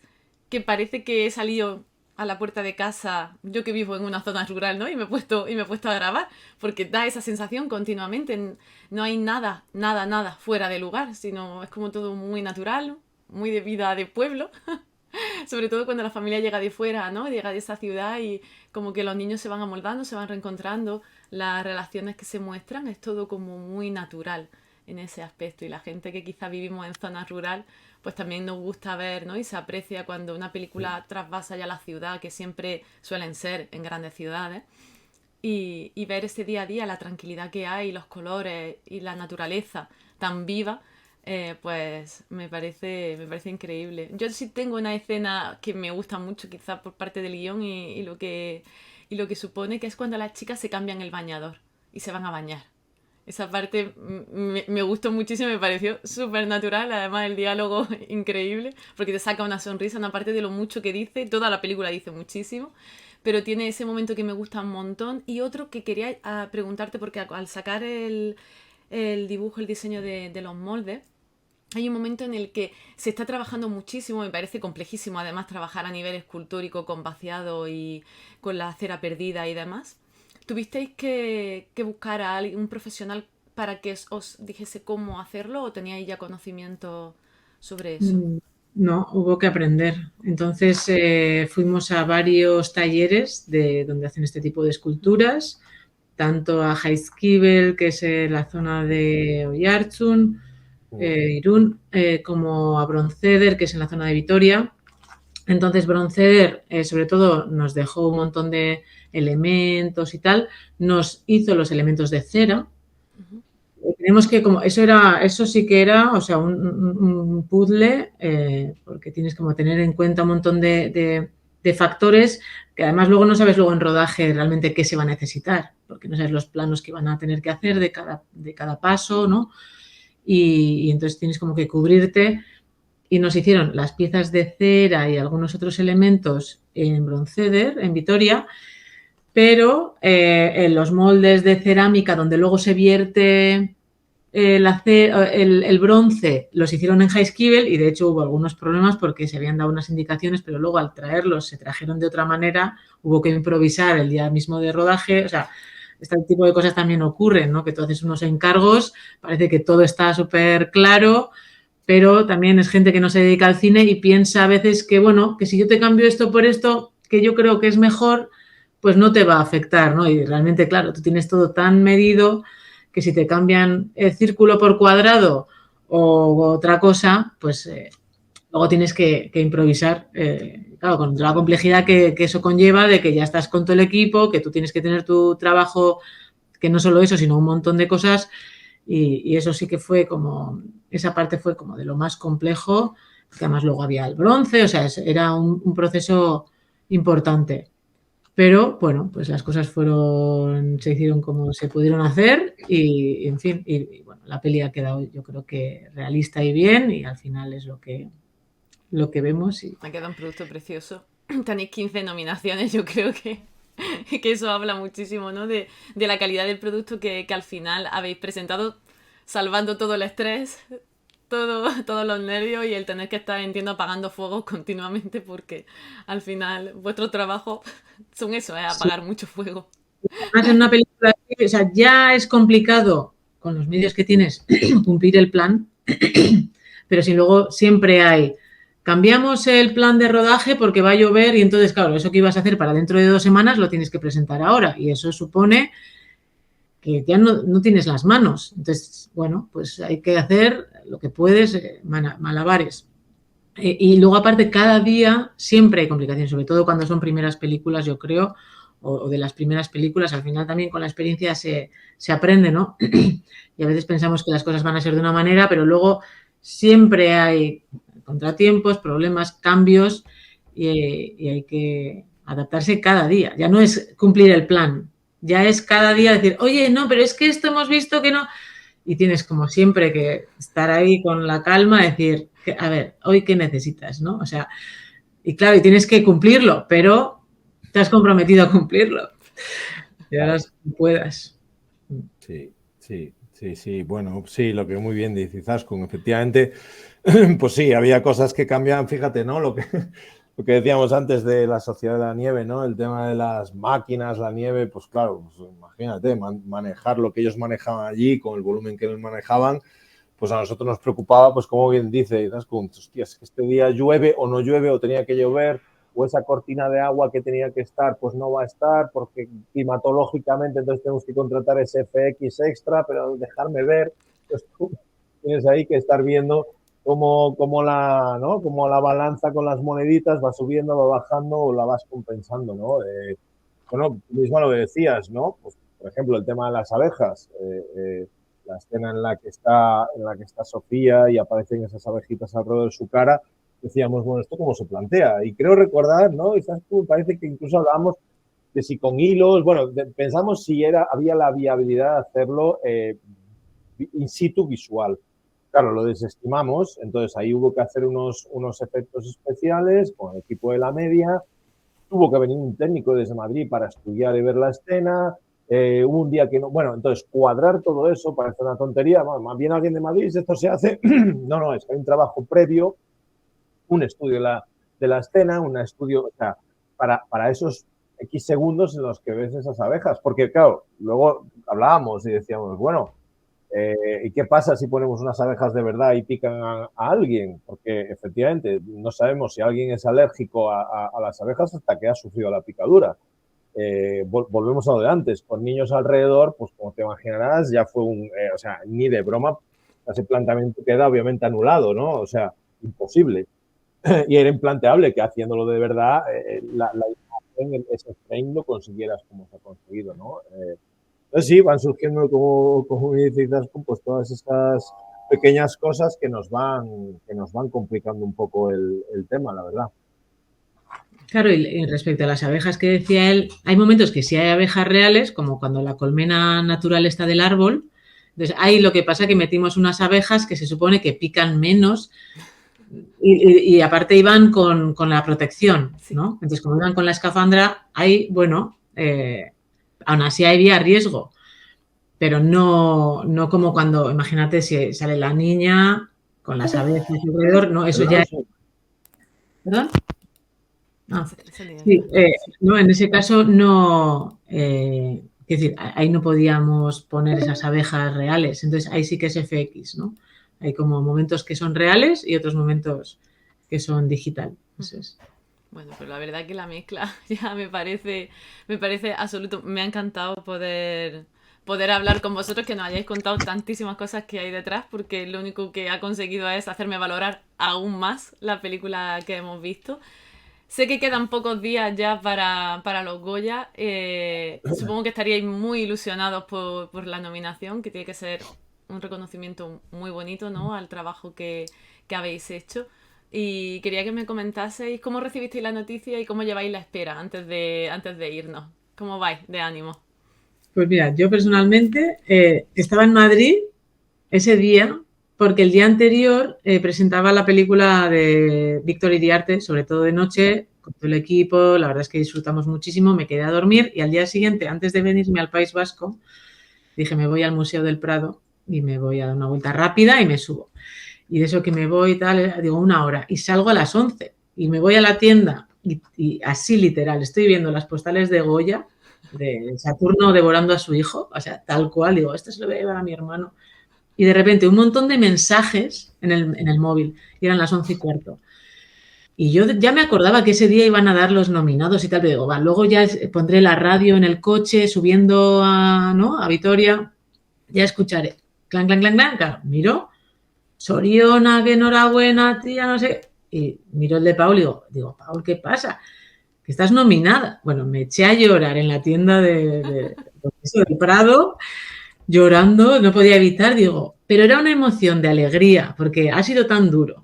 que parece que he salido a la puerta de casa, yo que vivo en una zona rural, ¿no? Y me he puesto a grabar, porque da esa sensación continuamente. No hay nada, nada, nada fuera de lugar, sino es como todo muy natural, muy de vida de pueblo. Sobre todo cuando la familia llega de fuera, ¿no? Llega de esa ciudad y como que los niños se van amoldando, se van reencontrando, las relaciones que se muestran, es todo como muy natural en ese aspecto. Y la gente que quizá vivimos en zona rural, pues también nos gusta ver, ¿no? Y se aprecia cuando una película trasvasa ya la ciudad, que siempre suelen ser en grandes ciudades. Y ver ese día a día, la tranquilidad que hay, los colores y la naturaleza tan viva, pues me parece increíble. Yo sí tengo una escena que me gusta mucho, quizás por parte del guión y lo que supone, que es cuando las chicas se cambian el bañador y se van a bañar. Esa parte me gustó muchísimo, me pareció súper natural, además el diálogo increíble, porque te saca una sonrisa, una parte de lo mucho que dice, toda la película dice muchísimo, pero tiene ese momento que me gusta un montón. Y otro que quería preguntarte, porque al sacar el dibujo, el diseño de los moldes, hay un momento en el que se está trabajando muchísimo, me parece complejísimo además trabajar a nivel escultórico con vaciado y con la cera perdida y demás. ¿Tuvisteis que buscar a un profesional para que os dijese cómo hacerlo o teníais ya conocimiento sobre eso? No, hubo que aprender. Entonces fuimos a varios talleres donde hacen este tipo de esculturas, tanto a Jaizkibel, que es la zona de Oiartzun, Irún, como a Bronceder, que es en la zona de Vitoria. Entonces, Bronceder, sobre todo, nos dejó un montón de elementos y tal, nos hizo los elementos de cera. Tenemos que, como eso sí que era, o sea, un puzzle, porque tienes como tener en cuenta un montón de de factores que además luego no sabes luego en rodaje realmente qué se va a necesitar, porque no sabes los planos que van a tener que hacer de cada paso, ¿no? Y entonces tienes como que cubrirte. Y nos hicieron las piezas de cera y algunos otros elementos en Bronceder, en Vitoria, pero en los moldes de cerámica donde luego se vierte el bronce los hicieron en Heiskibel y de hecho hubo algunos problemas porque se habían dado unas indicaciones, pero luego al traerlos se trajeron de otra manera, hubo que improvisar el día mismo de rodaje, o sea, este tipo de cosas también ocurren, ¿no? Que tú haces unos encargos, parece que todo está súper claro, pero también es gente que no se dedica al cine y piensa a veces que, bueno, que si yo te cambio esto por esto, que yo creo que es mejor, pues no te va a afectar, ¿no? Y realmente, claro, tú tienes todo tan medido que si te cambian el círculo por cuadrado o otra cosa, pues luego tienes que improvisar, claro, con la complejidad que eso conlleva de que ya estás con todo el equipo, que tú tienes que tener tu trabajo, que no solo eso, sino un montón de cosas y eso sí que fue como, esa parte fue como de lo más complejo, que además luego había el bronce, o sea, era un proceso importante. Pero bueno, pues las cosas se hicieron como se pudieron hacer y en fin, y bueno, la peli ha quedado yo creo que realista y bien y al final es lo que vemos. Ha quedado un producto precioso. Tenéis 15 nominaciones, yo creo que eso habla muchísimo, ¿no? De la calidad del producto que al final habéis presentado, salvando todo el estrés, todos los nervios y el tener que estar, entiendo, apagando fuegos continuamente porque al final vuestro trabajo son eso, apagar mucho fuego. Además, en una película, o sea, ya es complicado con los medios que tienes cumplir el plan, pero si luego siempre hay, cambiamos el plan de rodaje porque va a llover y entonces, claro, eso que ibas a hacer para dentro de 2 semanas lo tienes que presentar ahora y eso supone que ya no tienes las manos. Entonces, bueno, pues hay que hacer lo que puedes, malabares. Y luego, aparte, cada día siempre hay complicaciones, sobre todo cuando son primeras películas, yo creo, o de las primeras películas. Al final también con la experiencia se aprende, ¿no? Y a veces pensamos que las cosas van a ser de una manera, pero luego siempre hay contratiempos, problemas, cambios y hay que adaptarse cada día. Ya no es cumplir el plan, ya es cada día decir, oye, no, pero es que esto hemos visto que no. Y tienes como siempre que estar ahí con la calma, decir, a ver, hoy qué necesitas, ¿no? O sea, y claro, y tienes que cumplirlo, pero te has comprometido a cumplirlo. Y ahora puedas. Sí, sí, sí, sí. Bueno, sí, lo que muy bien dice Izaskun, efectivamente, pues sí, había cosas que cambiaban, fíjate, ¿no? Lo que decíamos antes de la sociedad de la nieve, ¿no? El tema de las máquinas, la nieve, pues claro, pues imagínate, manejar lo que ellos manejaban allí con el volumen que ellos manejaban, pues a nosotros nos preocupaba, pues como bien dice Izaskun, hostias, que este día llueve o no llueve o tenía que llover, o esa cortina de agua que tenía que estar, pues no va a estar porque climatológicamente entonces tenemos que contratar ese FX extra, pero dejarme ver, pues tú tienes ahí que estar viendo cómo la balanza con las moneditas va subiendo, va bajando o la vas compensando, ¿no? Bueno, tú mismo lo decías, ¿no? Pues, por ejemplo, el tema de las abejas, la escena en la que está Sofía y aparecen esas abejitas alrededor de su cara, decíamos, bueno, ¿esto cómo se plantea? Y creo recordar, ¿no? Quizás parece que incluso hablábamos de si con hilos, bueno, pensamos si había la viabilidad de hacerlo in situ visual. Claro, lo desestimamos, entonces ahí hubo que hacer unos efectos especiales con el equipo de la media, tuvo que venir un técnico desde Madrid para estudiar y ver la escena, hubo un día que no, bueno, entonces cuadrar todo eso parece una tontería, bueno, más bien alguien de Madrid, si esto se hace, no, es que hay un trabajo previo, un estudio de la escena, un estudio, o sea, para esos X segundos en los que ves esas abejas, porque claro, luego hablábamos y decíamos, bueno, ¿y qué pasa si ponemos unas abejas de verdad y pican a alguien? Porque efectivamente no sabemos si alguien es alérgico a las abejas hasta que ha sufrido la picadura. Volvemos a lo de antes, con niños alrededor, pues como te imaginarás, ya fue o sea, ni de broma, ese planteamiento queda obviamente anulado, ¿no? O sea, imposible. Y era implanteable que haciéndolo de verdad, la imagen, ese frame lo consiguieras como se ha conseguido, ¿no? Entonces sí, van surgiendo, como dices, pues todas estas pequeñas cosas que nos van complicando un poco el tema, la verdad. Claro, y respecto a las abejas que decía él, hay momentos que sí hay abejas reales, como cuando la colmena natural está del árbol. Entonces, ahí lo que pasa es que metimos unas abejas que se supone que pican menos y aparte iban con la protección, Sí. ¿no? Entonces, como iban con la escafandra, ahí, bueno, aún así había riesgo, pero no como cuando, imagínate, si sale la niña con las abejas alrededor, no, eso ya Perdona, es... ¿Perdón? Ah, Salida, sí, sí. no, en ese caso no, quiero decir, ahí no podíamos poner esas abejas reales, entonces ahí sí que es FX, ¿no? Hay como momentos que son reales y otros momentos que son digital. Eso es. Bueno, pero la verdad que la mezcla ya me parece absoluto. Me ha encantado poder hablar con vosotros, que nos hayáis contado tantísimas cosas que hay detrás, porque lo único que ha conseguido es hacerme valorar aún más la película que hemos visto. Sé que quedan pocos días ya para los Goya. Supongo que estaríais muy ilusionados por la nominación, que tiene que ser un reconocimiento muy bonito, ¿no? Al trabajo que habéis hecho. Y quería que me comentaseis cómo recibisteis la noticia y cómo lleváis la espera antes de irnos. ¿Cómo vais de ánimo? Pues mira, yo personalmente estaba en Madrid ese día porque el día anterior presentaba la película de Víctor Iriarte, sobre todo de noche, con todo el equipo, la verdad es que disfrutamos muchísimo, me quedé a dormir y al día siguiente, antes de venirme al País Vasco, dije me voy al Museo del Prado y me voy a dar una vuelta rápida y me subo. Y de eso que me voy y tal, digo 1 hora y salgo a las 11 y me voy a la tienda y así literal, estoy viendo las postales de Goya, de Saturno devorando a su hijo, o sea, tal cual, digo, esto se lo voy a llevar a mi hermano. Y de repente un montón de mensajes en el móvil, y eran las 11:15. Y yo ya me acordaba que ese día iban a dar los nominados y tal, pero digo, va, luego ya pondré la radio en el coche, subiendo a, ¿no? A Vitoria, ya escucharé. Clan, clan, clan, clan, claro, miro, Soriona, que enhorabuena, tía, no sé. Y miro el de Paul y digo, Paul, ¿qué pasa? Que estás nominada. Bueno, me eché a llorar en la tienda del Prado, llorando, no podía evitar, digo, pero era una emoción de alegría, porque ha sido tan duro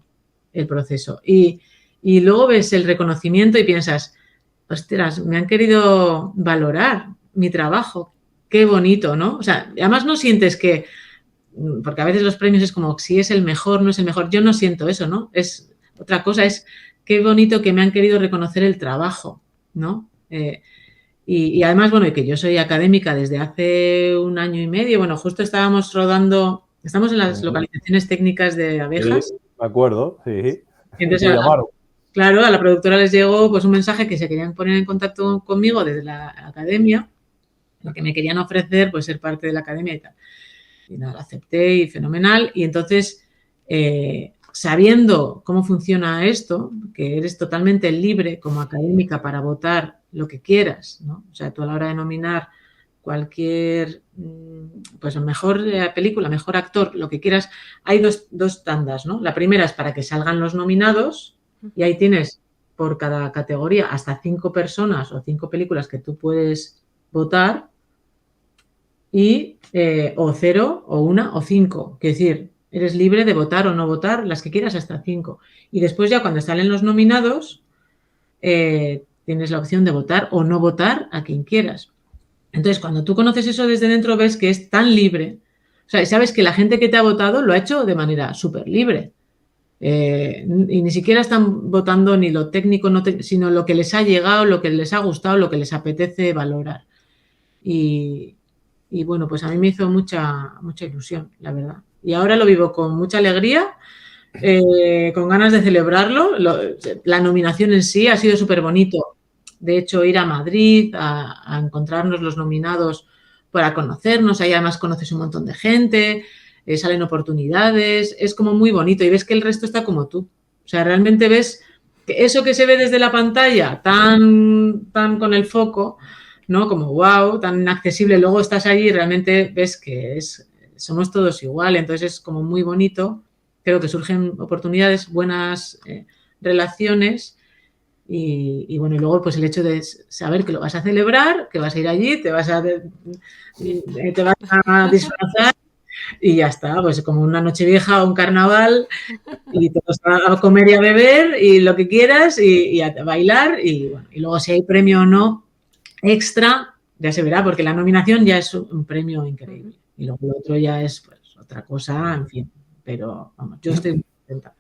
el proceso. Y luego ves el reconocimiento y piensas, ostras, me han querido valorar mi trabajo, qué bonito, ¿no? O sea, además no sientes que, porque a veces los premios es como si es el mejor, no es el mejor, yo no siento eso, ¿no? Es otra cosa, es qué bonito que me han querido reconocer el trabajo, ¿no? Y además, bueno, que yo soy académica desde hace 1 año y medio, bueno, justo estábamos rodando, estamos en las localizaciones técnicas de Sí, abejas. me acuerdo, sí. Y te Entonces, llamaron. claro, a la productora les llegó pues un mensaje que se querían poner en contacto conmigo desde la academia, lo que me querían ofrecer, pues ser parte de la academia y tal. Y nada, lo acepté y fenomenal. Y entonces, sabiendo cómo funciona esto, que eres totalmente libre como académica para votar lo que quieras, ¿no? O sea, tú a la hora de nominar cualquier, pues mejor película, mejor actor, lo que quieras, hay dos tandas, ¿no? La primera es para que salgan los nominados y ahí tienes por cada categoría hasta 5 personas o 5 películas que tú puedes votar y o 0 o 1 o 5. Es decir, eres libre de votar o no votar las que quieras hasta 5. Y después ya cuando salen los nominados, tienes la opción de votar o no votar a quien quieras. Entonces, cuando tú conoces eso desde dentro, ves que es tan libre. O sea, sabes que la gente que te ha votado lo ha hecho de manera súper libre. Y ni siquiera están votando ni lo técnico, sino lo que les ha llegado, lo que les ha gustado, lo que les apetece valorar. Y, y bueno, pues a mí me hizo mucha ilusión, la verdad. Y ahora lo vivo con mucha alegría, con ganas de celebrarlo. La nominación en sí ha sido súper bonito. De hecho, ir a Madrid a encontrarnos los nominados para conocernos, ahí además conoces un montón de gente, salen oportunidades, es como muy bonito y ves que el resto está como tú. O sea, realmente ves que eso que se ve desde la pantalla, tan con el foco, ¿no? Como wow, tan inaccesible, luego estás ahí y realmente ves que somos todos igual, entonces es como muy bonito. Creo que surgen oportunidades, buenas relaciones y bueno, y luego pues el hecho de saber que lo vas a celebrar, que vas a ir allí, te vas a Fiesta. disfrazar y ya está, pues como una Nochevieja o un carnaval y todos a comer y a beber y lo que quieras y a bailar y, bueno, y luego si hay premio o no extra, ya se verá, porque la nominación ya es un premio increíble y luego lo otro ya es pues, otra cosa, en fin, pero vamos, yo estoy muy contenta.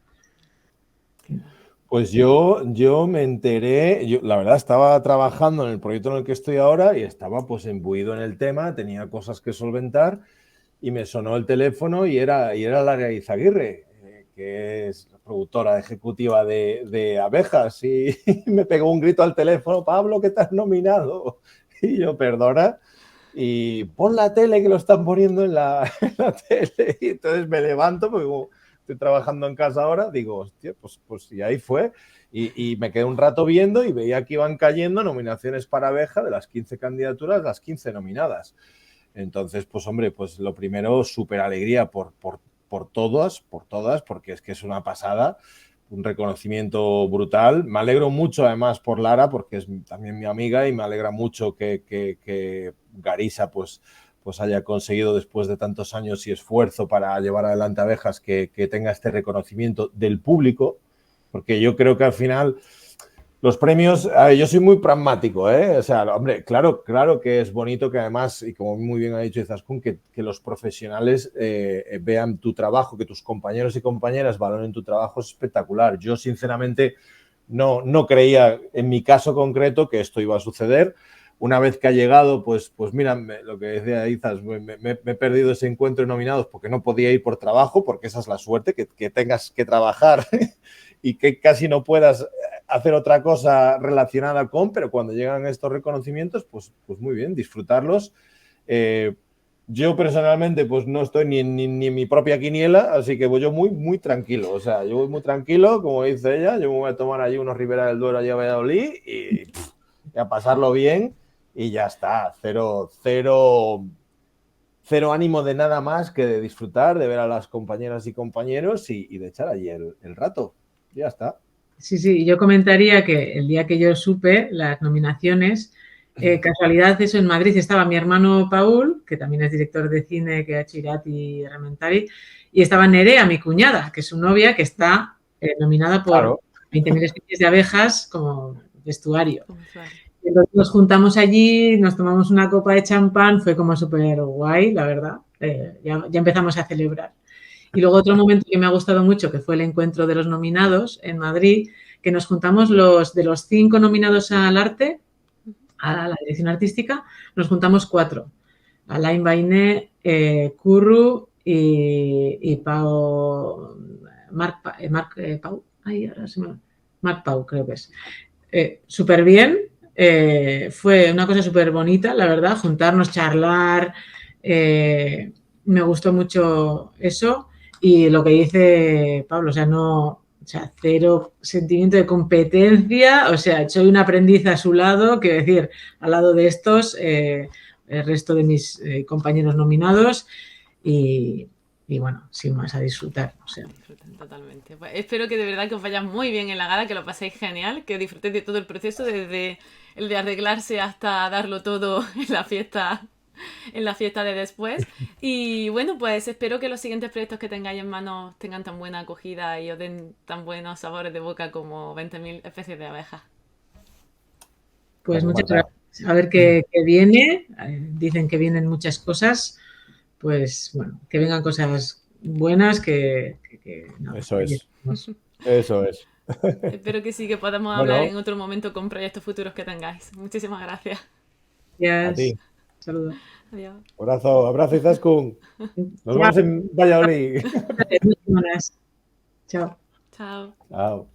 Pues yo me enteré, yo la verdad estaba trabajando en el proyecto en el que estoy ahora y estaba pues imbuido en el tema, tenía cosas que solventar y me sonó el teléfono y era Laria Izaguirre, que es la productora ejecutiva de Abejas y me pegó un grito al teléfono, Pablo, que te has nominado. Y yo, perdona, y pon la tele que lo están poniendo en la tele. Y entonces me levanto porque como estoy trabajando en casa ahora, digo, hostia, pues y ahí fue. Y me quedé un rato viendo y veía que iban cayendo nominaciones para Abeja de las 15 candidaturas, las 15 nominadas. Entonces, pues hombre, pues lo primero, súper alegría por todas, porque es que es una pasada, un reconocimiento brutal. Me alegro mucho además por Lara, porque es también mi amiga y me alegra mucho que Garisa pues haya conseguido después de tantos años y esfuerzo para llevar adelante Abejas que tenga este reconocimiento del público, porque yo creo que al final los premios, yo soy muy pragmático, ¿eh? O sea, hombre, claro que es bonito que además, y como muy bien ha dicho Izaskun, que los profesionales vean tu trabajo, que tus compañeros y compañeras valoren tu trabajo, es espectacular. Yo, sinceramente, no creía, en mi caso concreto, que esto iba a suceder. Una vez que ha llegado, pues mira, lo que decía Izas, me he perdido ese encuentro de nominados porque no podía ir por trabajo, porque esa es la suerte, que tengas que trabajar y que casi no puedas hacer otra cosa relacionada con, pero cuando llegan estos reconocimientos, pues muy bien, disfrutarlos. Yo personalmente pues no estoy ni en mi propia quiniela, así que voy yo muy tranquilo. O sea, yo voy muy tranquilo, como dice ella, yo me voy a tomar allí unos Ribera del Duero allí a Valladolid y a pasarlo bien y ya está. Cero ánimo de nada más que de disfrutar, de ver a las compañeras y compañeros y de echar allí el rato. Ya está. Sí, yo comentaría que el día que yo supe las nominaciones, casualidad, eso en Madrid estaba mi hermano Paul, que también es director de cine, que ha hecho Irati y Ramentari, y estaba Nerea, mi cuñada, que es su novia, que está nominada por Claro. 20.000 especies de abejas como vestuario. Entonces nos juntamos allí, nos tomamos una copa de champán, fue como súper guay, la verdad. Ya empezamos a celebrar. Y luego otro momento que me ha gustado mucho, que fue el encuentro de los nominados en Madrid, que nos juntamos de los 5 nominados al arte, a la dirección artística, nos juntamos 4. Alain Bainé, Curru y Pau, Pau, Marc Pau, creo que es. Súper bien, fue una cosa súper bonita, la verdad, juntarnos, charlar, me gustó mucho eso y lo que dice Pablo, o sea, cero sentimiento de competencia, o sea, soy un aprendiz a su lado, quiero decir, al lado de estos, el resto de mis compañeros nominados y bueno, sin más, a disfrutar. O sea. Disfruten totalmente. Pues espero que de verdad que os vaya muy bien en la gala, que lo paséis genial, que disfrutéis de todo el proceso, desde el de arreglarse hasta darlo todo en la fiesta de después. Y bueno, pues espero que los siguientes proyectos que tengáis en manos tengan tan buena acogida y os den tan buenos sabores de boca como 20.000 especies de abejas. Pues muchas gracias. A ver qué viene. Dicen que vienen muchas cosas. Pues bueno, que vengan cosas buenas, no, eso es. Eso es. Espero que sí, que podamos hablar en otro momento con proyectos futuros que tengáis. Muchísimas gracias. Gracias. A ti. Saludos. Adiós. Abrazo Izaskun. Nos vemos en Valladolid. Chao. Chao. Chao.